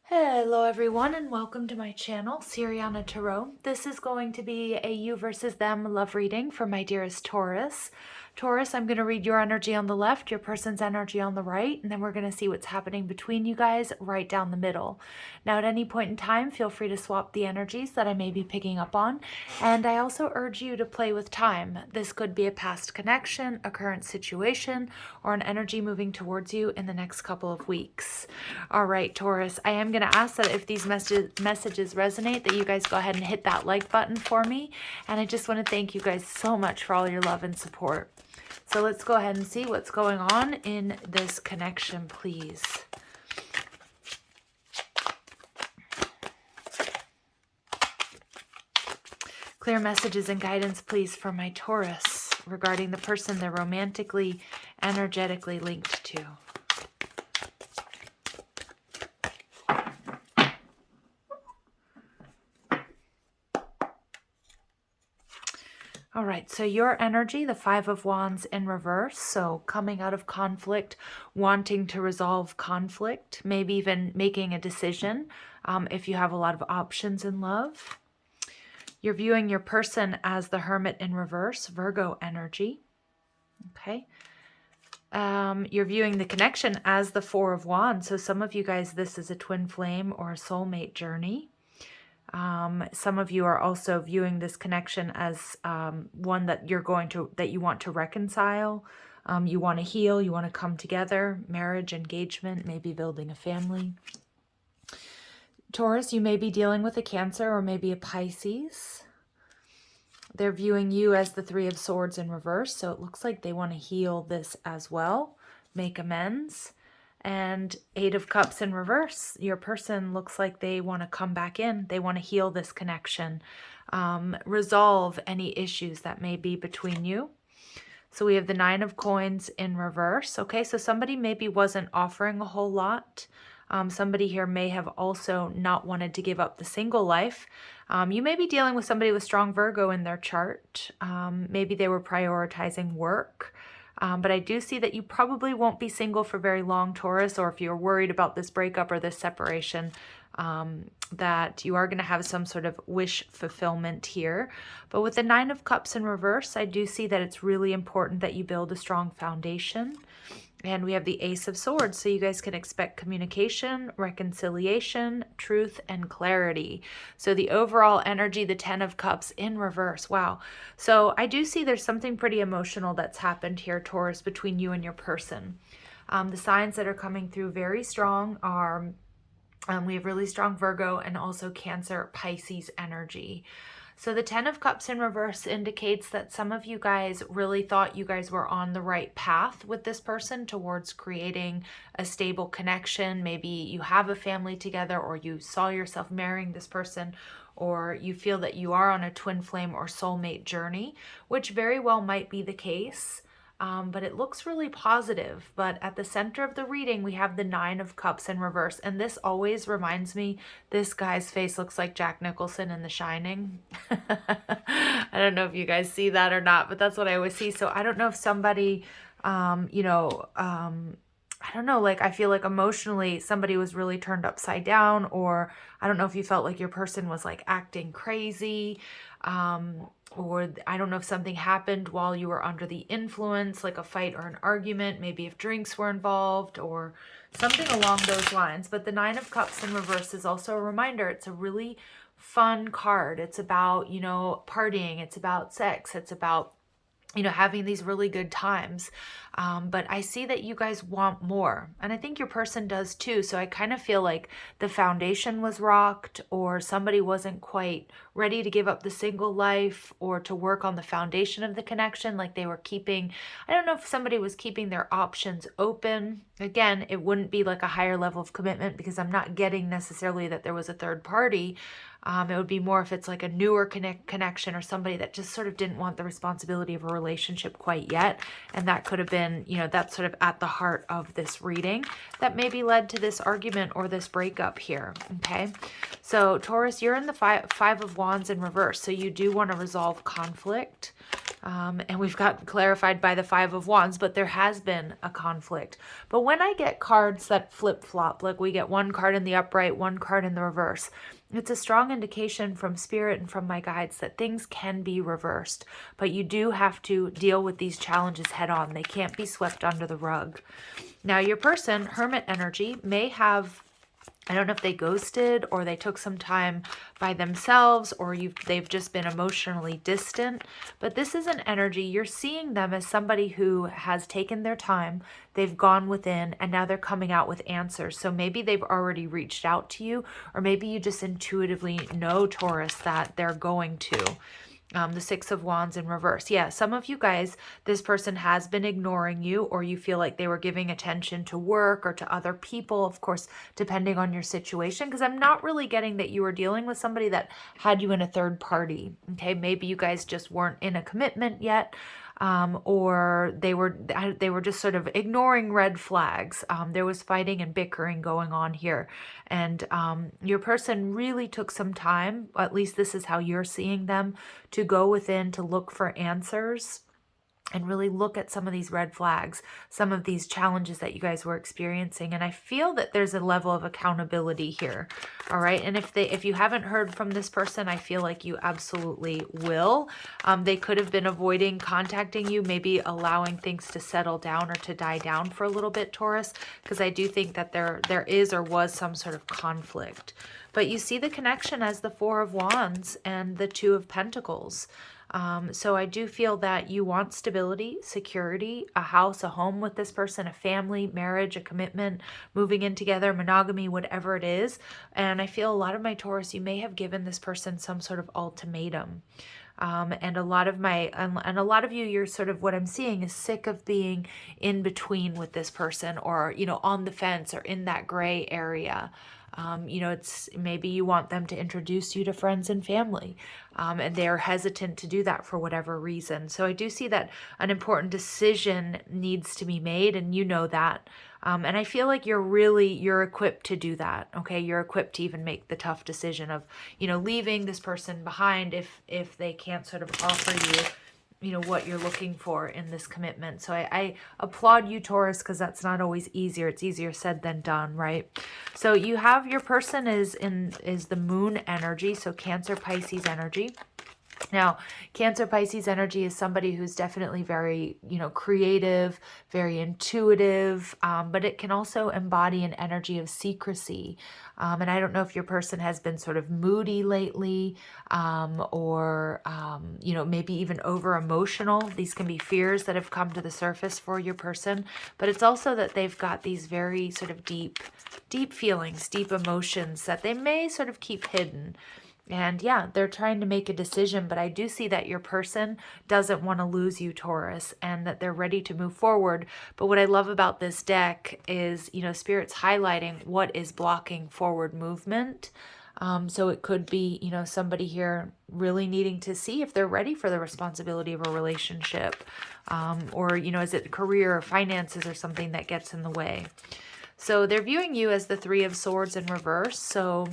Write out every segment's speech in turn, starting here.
Hello everyone and welcome to my channel, Siriana Tarot. This is going to be a you versus them love reading for my dearest Taurus. Taurus, I'm going to read your energy on the left, your person's energy on the right, and then we're going to see what's happening between you guys right down the middle. Now at any point in time, feel free to swap the energies that I may be picking up on, and I also urge you to play with time. This could be a past connection, a current situation, or an energy moving towards you in the next couple of weeks. All right, Taurus, I am going to ask that if these messages resonate, that you guys go ahead and hit that like button for me. And I just want to thank you guys so much for all your love and support. So let's go ahead and see what's going on in this connection, please. Clear messages and guidance, please, for my Taurus regarding the person they're romantically, energetically linked to. All right, so your energy, the Five of Wands in reverse, so coming out of conflict, wanting to resolve conflict, maybe even making a decision if you have a lot of options in love. You're viewing your person as the Hermit in reverse, Virgo energy, okay? You're viewing the connection as the Four of Wands, so some of you guys, this is a twin flame or a soulmate journey. Some of you are also viewing this connection as one that you want to reconcile. You want to heal, you want to come together, marriage, engagement, maybe building a family. Taurus, you may be dealing with a Cancer or maybe a Pisces. They're viewing you as the Three of Swords in reverse, so it looks like they want to heal this as well, make amends. And Eight of Cups in reverse. Your person looks like they want to come back in. They want to heal this connection, resolve any issues that may be between you. So we have the Nine of Coins in reverse. Okay, so somebody maybe wasn't offering a whole lot. Somebody here may have also not wanted to give up the single life. You may be dealing with somebody with strong Virgo in their chart. Maybe they were prioritizing work. But I do see that you probably won't be single for very long, Taurus, or if you're worried about this breakup or this separation, that you are going to have some sort of wish fulfillment here. But with the Nine of Cups in reverse, I do see that it's really important that you build a strong foundation. And we have the Ace of Swords, so you guys can expect communication, reconciliation, truth, and clarity. So the overall energy, the Ten of Cups in reverse. Wow. So I do see there's something pretty emotional that's happened here, Taurus, between you and your person. The signs that are coming through very strong are, we have really strong Virgo and also Cancer, Pisces energy. So the Ten of Cups in reverse indicates that some of you guys really thought you guys were on the right path with this person towards creating a stable connection. Maybe you have a family together, or you saw yourself marrying this person, or you feel that you are on a twin flame or soulmate journey, which very well might be the case. But it looks really positive. But at the center of the reading, we have the Nine of Cups in reverse. And this always reminds me, this guy's face looks like Jack Nicholson in The Shining. I don't know if you guys see that or not, but that's what I always see. So I don't know if somebody, I don't know, like I feel like emotionally somebody was really turned upside down, or I don't know if you felt like your person was like acting crazy. Or I don't know if something happened while you were under the influence, like a fight or an argument, maybe if drinks were involved or something along those lines. But the Nine of Cups in reverse is also a reminder. It's a really fun card. It's about, partying. It's about sex. It's about, having these really good times. But I see that you guys want more. And I think your person does too. So I kind of feel like the foundation was rocked, or somebody wasn't quite ready to give up the single life or to work on the foundation of the connection. Like they were keeping, I don't know if somebody was keeping their options open. Again, it wouldn't be like a higher level of commitment, because I'm not getting necessarily that there was a third party. It would be more if it's like a newer connection, or somebody that just sort of didn't want the responsibility of a relationship quite yet. And that could have been, that's sort of at the heart of this reading that maybe led to this argument or this breakup here. Okay. So Taurus, you're in the five of Wands in reverse. So you do want to resolve conflict. And we've got clarified by the Five of Wands, but there has been a conflict. But when I get cards that flip-flop, like we get one card in the upright, one card in the reverse, it's a strong indication from Spirit and from my guides that things can be reversed. But you do have to deal with these challenges head on. They can't be swept under the rug. Now, your person, Hermit energy, may have, I don't know if they ghosted or they took some time by themselves, or they've just been emotionally distant. But this is an energy, you're seeing them as somebody who has taken their time, they've gone within, and now they're coming out with answers. So maybe they've already reached out to you, or maybe you just intuitively know, Taurus, that they're going to. The Six of Wands in reverse. Yeah, some of you guys, this person has been ignoring you, or you feel like they were giving attention to work or to other people, of course, depending on your situation, because I'm not really getting that you were dealing with somebody that had you in a third party. Okay, maybe you guys just weren't in a commitment yet. Or they were just sort of ignoring red flags. There was fighting and bickering going on here. And your person really took some time, at least this is how you're seeing them, to go within, to look for answers and really look at some of these red flags, some of these challenges that you guys were experiencing. And I feel that there's a level of accountability here. All right. And if you haven't heard from this person, I feel like you absolutely will. They could have been avoiding contacting you, maybe allowing things to settle down or to die down for a little bit, Taurus, because I do think that there is or was some sort of conflict. But you see the connection as the Four of Wands and the Two of Pentacles. So I do feel that you want stability, security, a house, a home with this person, a family, marriage, a commitment, moving in together, monogamy, whatever it is. And I feel a lot of my Taurus, you may have given this person some sort of ultimatum. And a lot of you, you're sort of, what I'm seeing is sick of being in between with this person, or, you know, on the fence or in that gray area. You know, it's maybe you want them to introduce you to friends and family, and they're hesitant to do that for whatever reason. So I do see that an important needs to be made, and you know that. And I feel like you're equipped to do that. Okay. You're equipped to even make the tough decision of, you know, leaving this person behind if they can't sort of offer you know, what you're looking for in this commitment. So I applaud you, Taurus, because that's not always easier. It's easier said than done, right? So you have your person is the moon energy. So Cancer, Pisces energy. Now, Cancer, Pisces energy is somebody who's definitely very, you know, creative, very intuitive, but it can also embody an energy of secrecy. And I don't know if your person has been sort of moody lately, or, you know, maybe even over emotional. These can be fears that have come to the surface for your person, but it's also that they've got these very sort of deep feelings, deep emotions that they may sort of keep hidden. And yeah, they're trying to make a decision, but I do see that your person doesn't want to lose you, Taurus, and that they're ready to move forward. But what I love about this deck is, you know, Spirit's highlighting what is blocking forward movement. So it could be, you know, somebody here really needing to see if they're ready for the responsibility of a relationship, or, you know, is it career or finances or something that gets in the way? So they're viewing you as the Three of Swords in reverse. So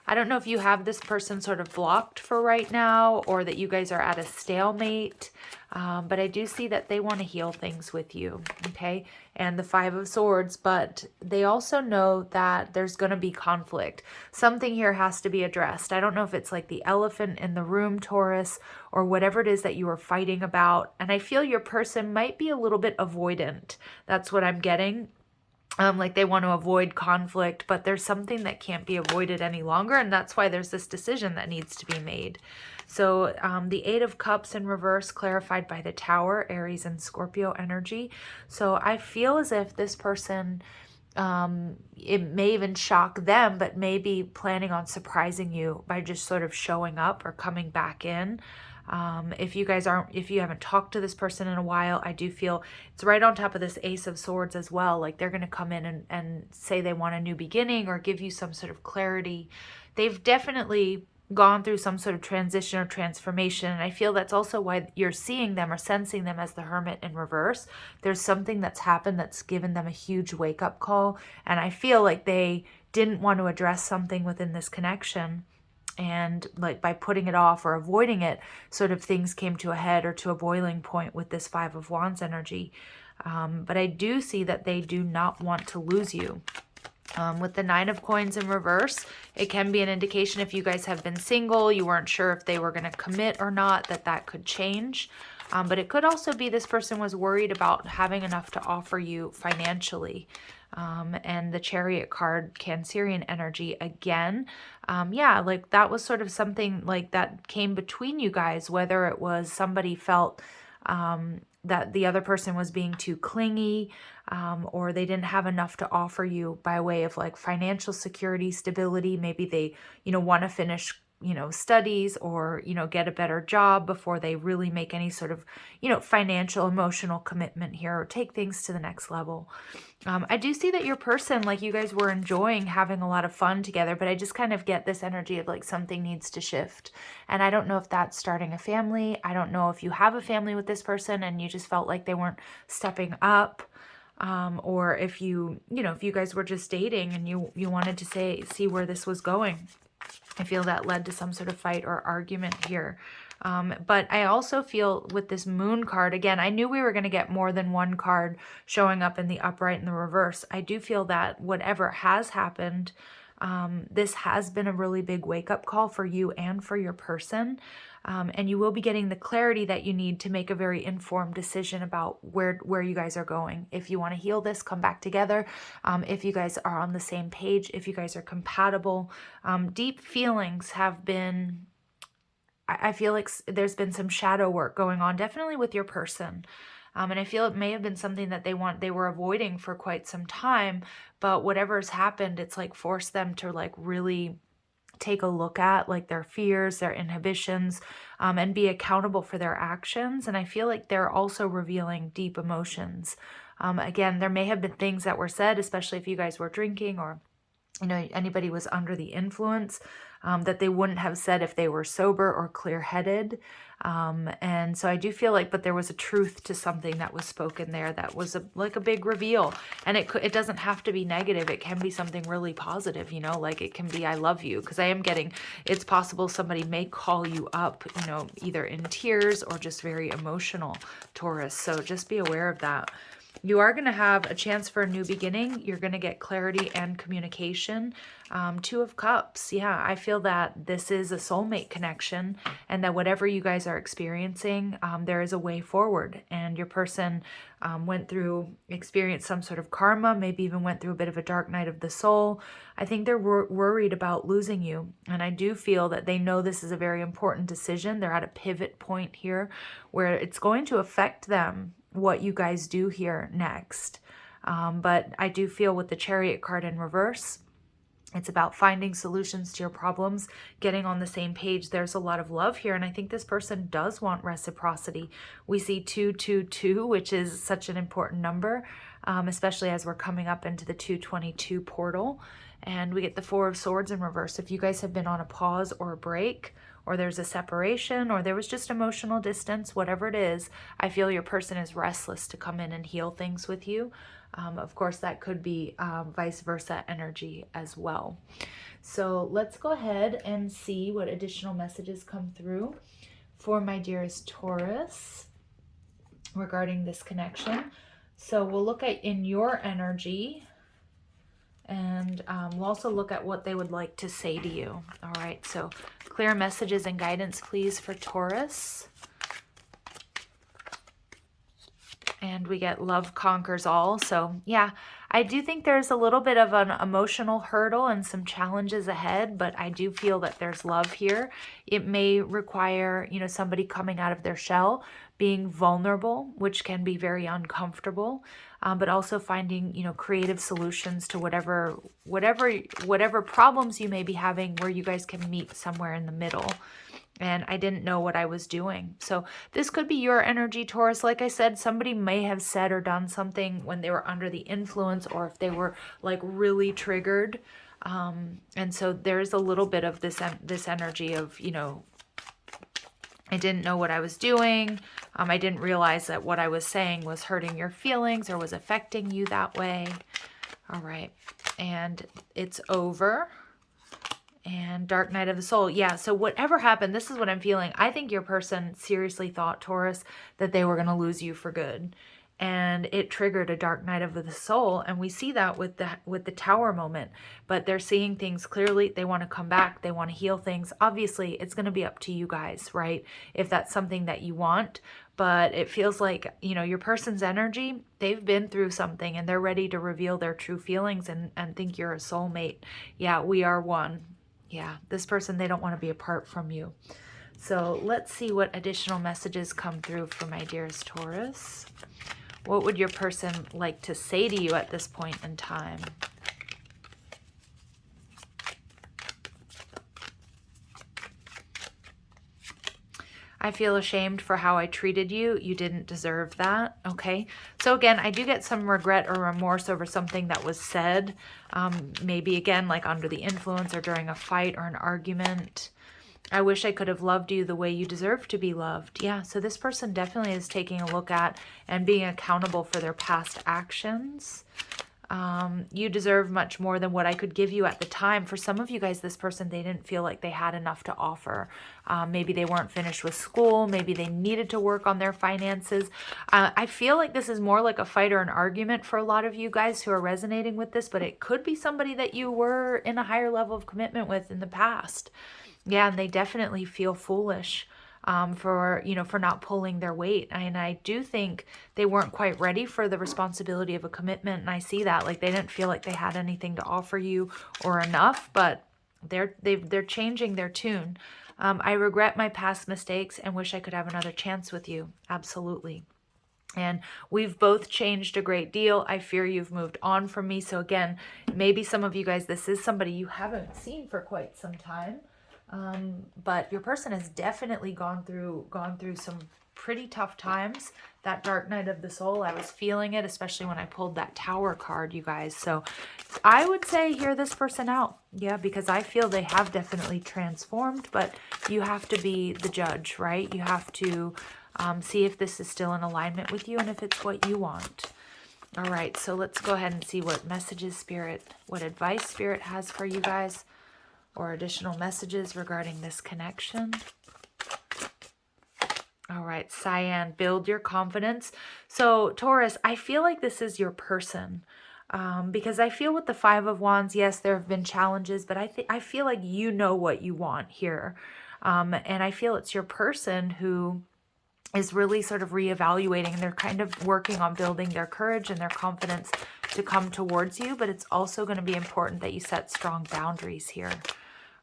I don't know if you have this person sort of blocked for right now, or that you guys are at a stalemate, but I do see that they want to heal things with you, okay? And the Five of Swords, but they also know that there's going to be conflict. Something here has to be addressed. I don't know if it's like the elephant in the room, Taurus, or whatever it is that you are fighting about. And I feel your person might be a little bit avoidant. That's what I'm getting. Like they want to avoid conflict, but there's something that can't be avoided any longer, and that's why there's this decision that needs to be made. So the Eight of Cups in reverse, clarified by the Tower, Aries and Scorpio energy. So I feel as if this person, it may even shock them, but maybe planning on surprising you by just sort of showing up or coming back in. If you haven't talked to this person in a while, I do feel it's right on top of this Ace of Swords as well. Like they're going to come in and say they want a new beginning or give you some sort of clarity. They've definitely gone through some sort of transition or transformation. And I feel that's also why you're seeing them or sensing them as the Hermit in reverse. There's something that's happened that's given them a huge wake-up call. And I feel like they didn't want to address something within this connection. And like by putting it off or avoiding it, sort of things came to a head or to a boiling point with this Five of Wands energy. But I do see that they do not want to lose you. With the Nine of Coins in reverse, it can be an indication if you guys have been single, you weren't sure if they were going to commit or not, that could change. But it could also be this person was worried about having enough to offer you financially. And the Chariot card, Cancerian energy again. Yeah, like that was sort of something like that came between you guys, whether it was somebody felt that the other person was being too clingy, or they didn't have enough to offer you by way of like financial security, stability. Maybe they, want to finish, studies or, get a better job before they really make any sort of, financial, emotional commitment here or take things to the next level. I do see that your person, like you guys were enjoying having a lot of fun together, but I just kind of get this energy of like something needs to shift. And I don't know if that's starting a family. I don't know if you have a family with this person and you just felt like they weren't stepping up. Or if if you guys were just dating and you wanted to see where this was going. I feel that led to some sort of fight or argument here. But I also feel with this Moon card, again, I knew we were going to get more than one card showing up in the upright and the reverse. I do feel that whatever has happened, this has been a really big wake-up call for you and for your person. And you will be getting the clarity that you need to make a very informed decision about where you guys are going. If you want to heal this, come back together. If you guys are on the same page, if you guys are compatible. Deep feelings have been, I feel like there's been some shadow work going on, definitely with your person. And I feel it may have been something that they were avoiding for quite some time, but whatever's happened, it's like forced them to like really take a look at like their fears, their inhibitions, and be accountable for their actions. And I feel like they're also revealing deep emotions. Again, there may have been things that were said, especially if you guys were drinking or anybody was under the influence, that they wouldn't have said if they were sober or clear-headed. And so I do feel like, but there was a truth to something that was spoken there that was like a big reveal. And it doesn't have to be negative. It can be something really positive, like it can be, I love you. Because I am getting, it's possible somebody may call you up, either in tears or just very emotional, Taurus. So just be aware of that. You are going to have a chance for a new beginning. You're going to get clarity and communication. Two of Cups. Yeah, I feel that this is a soulmate connection and that whatever you guys are experiencing, there is a way forward. And your person experienced some sort of karma, maybe even went through a bit of a dark night of the soul. I think they're worried about losing you. And I do feel that they know this is a very important decision. They're at a pivot point here where it's going to affect them what you guys do here next. But I do feel with the Chariot card in reverse, it's about finding solutions to your problems, getting on the same page. There's a lot of love here, and I think this person does want reciprocity. We see 222, which is such an important number, especially as we're coming up into the 222 portal. And we get the Four of Swords in reverse. If you guys have been on a pause or a break, or there's a separation, or there was just emotional distance, whatever it is, I feel your person is restless to come in and heal things with you. Of course, that could be vice versa energy as well. So let's go ahead and see what additional messages come through for my dearest Taurus regarding this connection. So we'll look at in your energy, and we'll also look at what they would like to say to you. All right, so clear messages and guidance, please, for Taurus. And we get love conquers all. So yeah, I do think there's a little bit of an emotional hurdle and some challenges ahead, but I do feel that there's love here. It may require, somebody coming out of their shell, being vulnerable, which can be very uncomfortable, but also finding, creative solutions to whatever problems you may be having, where you guys can meet somewhere in the middle. And I didn't know what I was doing. So this could be your energy, Taurus. Like I said, somebody may have said or done something when they were under the influence, or if they were like really triggered. And so there's a little bit of this energy of, I didn't know what I was doing. I didn't realize that what I was saying was hurting your feelings or was affecting you that way. All right. And it's over. And Dark Night of the Soul. Yeah, so whatever happened, this is what I'm feeling. I think your person seriously thought, Taurus, that they were going to lose you for good. And it triggered a Dark Night of the Soul. And we see that with the Tower moment. But they're seeing things clearly. They want to come back. They want to heal things. Obviously, it's going to be up to you guys, right? If that's something that you want. But it feels like, you know, your person's energy, they've been through something and they're ready to reveal their true feelings and think you're a soulmate. Yeah, we are one. Yeah, this person, they don't want to be apart from you. So let's see what additional messages come through for my dearest Taurus. What would your person like to say to you at this point in time? I feel ashamed for how I treated you. You didn't deserve that. Okay. So again, I do get some regret or remorse over something that was said. Maybe again, like under the influence or during a fight or an argument. I wish I could have loved you the way you deserve to be loved. Yeah. So this person definitely is taking a look at and being accountable for their past actions. You deserve much more than what I could give you at the time. For some of you guys, this person, they didn't feel like they had enough to offer. Maybe they weren't finished with school. Maybe they needed to work on their finances. I feel like this is more like a fight or an argument for a lot of you guys who are resonating with this, but it could be somebody that you were in a higher level of commitment with in the past. Yeah, and they definitely feel foolish. For not pulling their weight. And I do think they weren't quite ready for the responsibility of a commitment. And I see that, like, they didn't feel like they had anything to offer you or enough, but they're changing their tune. I regret my past mistakes and wish I could have another chance with you. Absolutely. And we've both changed a great deal. I fear you've moved on from me. So again, maybe some of you guys, this is somebody you haven't seen for quite some time. But your person has definitely gone through some pretty tough times. That Dark Night of the Soul, I was feeling it, especially when I pulled that Tower card, you guys. So I would say hear this person out. Yeah, because I feel they have definitely transformed, but you have to be the judge, right? You have to see if this is still in alignment with you and if it's what you want. All right, so let's go ahead and see what messages Spirit, what advice Spirit has for you guys, or additional messages regarding this connection. All right, Cyan, build your confidence. So Taurus, I feel like this is your person. Because I feel with the Five of Wands, yes, there have been challenges, but I feel like you know what you want here. And I feel it's your person who is really sort of reevaluating, and they're kind of working on building their courage and their confidence to come towards you. But it's also going to be important that you set strong boundaries here.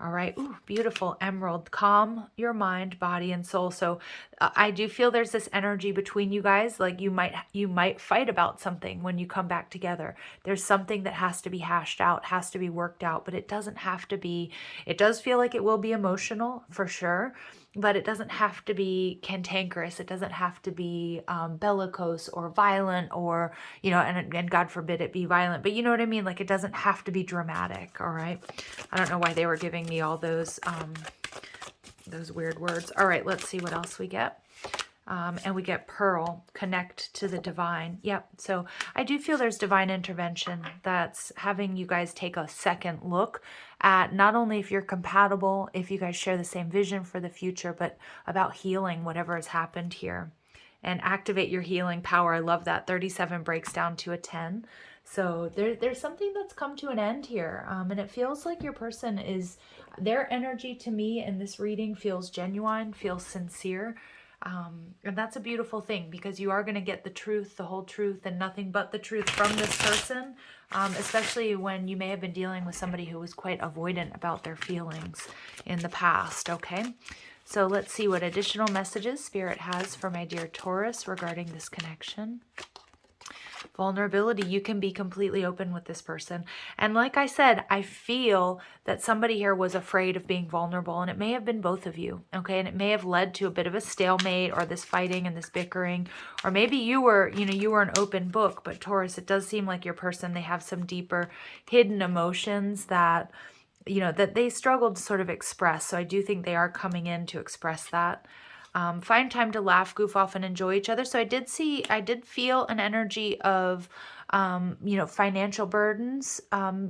All right. Ooh, beautiful emerald. Calm your mind, body, and soul. So I do feel there's this energy between you guys. Like you might fight about something when you come back together. There's something that has to be hashed out, has to be worked out, but it doesn't have to be. It does feel like it will be emotional for sure, but it doesn't have to be cantankerous. It doesn't have to be bellicose or violent, or, you know, and God forbid it be violent, but you know what I mean? Like it doesn't have to be dramatic. All right. I don't know why they were giving me all those weird words. All right, let's see what else we get. And we get Pearl, connect to the divine. Yep. So I do feel there's divine intervention that's having you guys take a second look at not only if you're compatible, if you guys share the same vision for the future, but about healing whatever has happened here and activate your healing power. I love that. 37 breaks down to a 10. So there's something that's come to an end here. And it feels like your person is, their energy to me in this reading feels genuine, feels sincere. And that's a beautiful thing, because you are going to get the truth, the whole truth, and nothing but the truth from this person, especially when you may have been dealing with somebody who was quite avoidant about their feelings in the past, okay? So let's see what additional messages Spirit has for my dear Taurus regarding this connection. Vulnerability. You can be completely open with this person. And like I said, I feel that somebody here was afraid of being vulnerable, and it may have been both of you, okay? And it may have led to a bit of a stalemate, or this fighting and this bickering, or maybe you were an open book. But Taurus, it does seem like your person, they have some deeper hidden emotions that, you know, that they struggled to sort of express. So I do think they are coming in to express that. Find time to laugh, goof off, and enjoy each other. So I did feel an energy of you know, financial burdens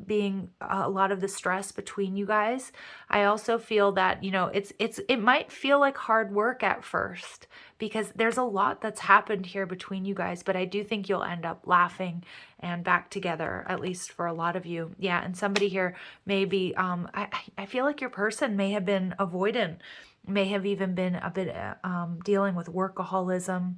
being a lot of the stress between you guys. I also feel that, you know, it might feel like hard work at first because there's a lot that's happened here between you guys, but I do think you'll end up laughing and back together, at least for a lot of you. Yeah, and somebody here maybe, I feel like your person may have been avoidant, may have even been a bit dealing with workaholism.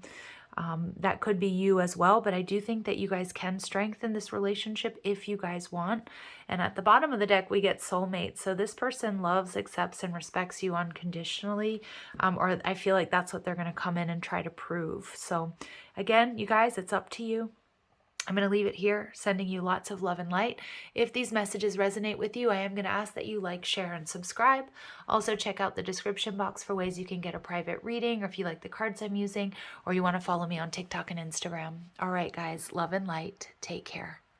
That could be you as well, but I do think that you guys can strengthen this relationship if you guys want. And at the bottom of the deck, we get soulmate. So this person loves, accepts, and respects you unconditionally, or I feel like that's what they're going to come in and try to prove. So again, you guys, it's up to you. I'm going to leave it here, sending you lots of love and light. If these messages resonate with you, I am going to ask that you like, share, and subscribe. Also, check out the description box for ways you can get a private reading, or if you like the cards I'm using, or you want to follow me on TikTok and Instagram. All right, guys, love and light. Take care.